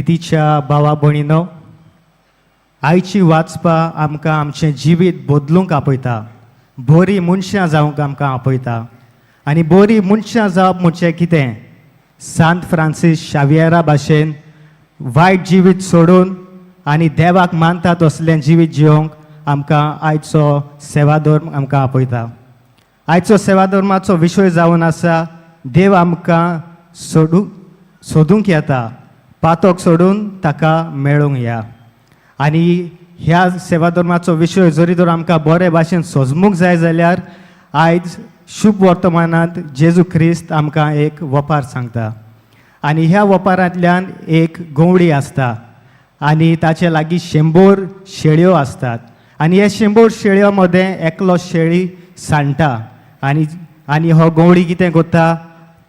प्रितीच्या भावा भयणीनो, आयची वाचपा आमकां आमचें जिवीत बदलूंक आपयता, बरी मनशां जावंक आमकां आपयता. आनी बरी मनशां जावप म्हणजे कितें? सांत फ्रांसीस शावियरा भाशेन वायट जिवीत सोडून आनी देवाक मानता तसलें जिवीत जिवंक आमकां आयचो सेवाधर्म आमकां आपयता. आयचो सेवाधर्माचो विशय जावन आसा, देव आमकां सोदूंक येता, पातोक सोडून ताका मेळूंक या. आनी ह्या सेवाधर्माचो विशय जरी तर आमकां बरे भाशेन समजूंक जाय जाल्यार आयज शुभ वर्तमानांत जेजू ख्रिस्त आमकां एक वपार सांगता. आनी ह्या वपारांतल्यान एक गवडी आसता आनी ताचे लागीं 100 शेळयो आसतात. आनी हे 100 शेळयो मदें एकलो शेळी सांडटा आनी हो गवडी कितें करता,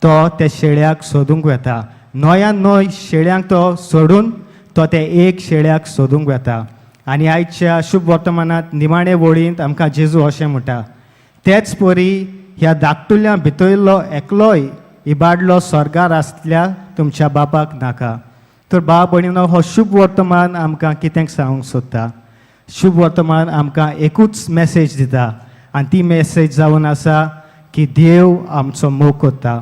तो त्या शेळ्याक सोदूंक वता. न्हयान न्हय शेळ्यांक तो सोडून तो ते एक शेळ्याक सोदूंक वता. आनी आयच्या शुभ वर्तमानांत निमाणे वळींत आमकां जेजू अशें म्हणटा, तेच परी ह्या धाकटुल्या भितरलो एकलोय इबाडलो स्वर्गार आसल्या तुमच्या बापाक नाका. तर भाव भयणीनो, हो शुभ वर्तमान आमकां कितें सांगूंक सोदता? शुभ वर्तमान आमकां एकूच मॅसेज दिता आनी ती मॅसेज जावन आसा की देव आमचो मोग करता.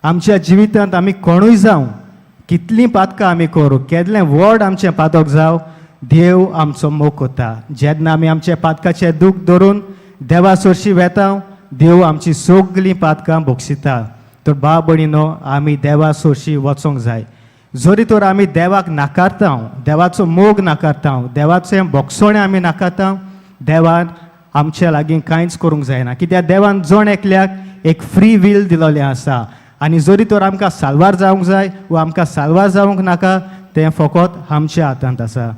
आमच्या जिवितांत आमी कोणूय जावं, कितलीं पातकां आमी करूं, केदलें व्हड आमचें पातक जावं, देव आमचो मोग करता. जेन्ना आमी आमच्या पातकाचें दूख धरून देवा सरशी वेता, देव आमची सगलीं पातकां भोगसिता. तर भाव भयणीनो, आमी देवा सरशी वचोंक जाय. जरी तर आमी देवाक नाकारता, देवाचो मोग नाकारता, देवाचें भोगसणें आमी नाकारता, देवान आमच्या लागीं कांयच करूंक जायना. कित्याक देवान जण एकल्याक एक फ्री वील दिलोलें आसा. आनी जरी तर आमकां साल्वार जावंक जाय वा आमकां साल्वार जावंक नाका, तें फकत आमच्या हातांत आसा.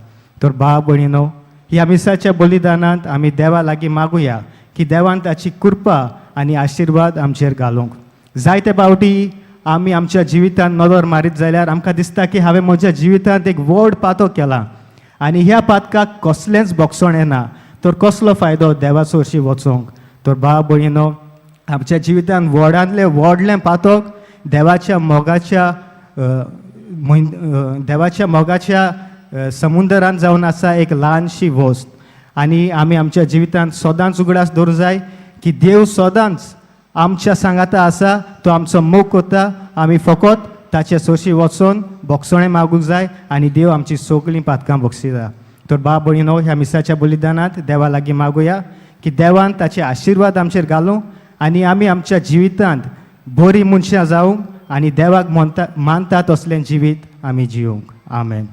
तर भाव भयणीनो, ह्या मिसाच्या बलिदानांत आमी देवा लागीं मागुया की देवान ताची कृपा आनी आशिर्वाद आमचेर घालूंक. जायते फावटी आमी आमच्या जिवितांत नदर मारीत जाल्यार आमकां दिसता की हांवें म्हज्या जिवितांत एक व्हड पातक केलां आनी ह्या पातकाक कसलेंच भोगसणें ना, तर कसलो फायदो देवाचो हरशीं वचोंक? तर भाव भयणीनो, आमच्या जिवितांत व्हडांतलें व्हडलें पातक देवाच्या मोगाच्या समुद्रांत जावन आसा एक ल्हानशी वस्त. आनी आमी आमच्या जिवितांत सदांच उगडास दवरूं जाय की देव सदांच आमच्या सांगाता आसा, तो आमचो मोग करता. आमी फकत ताचे सोशी वचून भोगसणें मागूंक जाय आनी देव आमची सगलीं पातकां भोगसिता. तर भाव भयणीनो, ह्या मिसाच्या बलिदानांत देवा लागीं मागुया की देवान ताचे आशिर्वाद आमचेर घालूं आनी आमी आमच्या जिवितांत बरीं मनशां जावंक आनी देवाक मानता तसलें जिवीत आमी जिवंक. आमेन.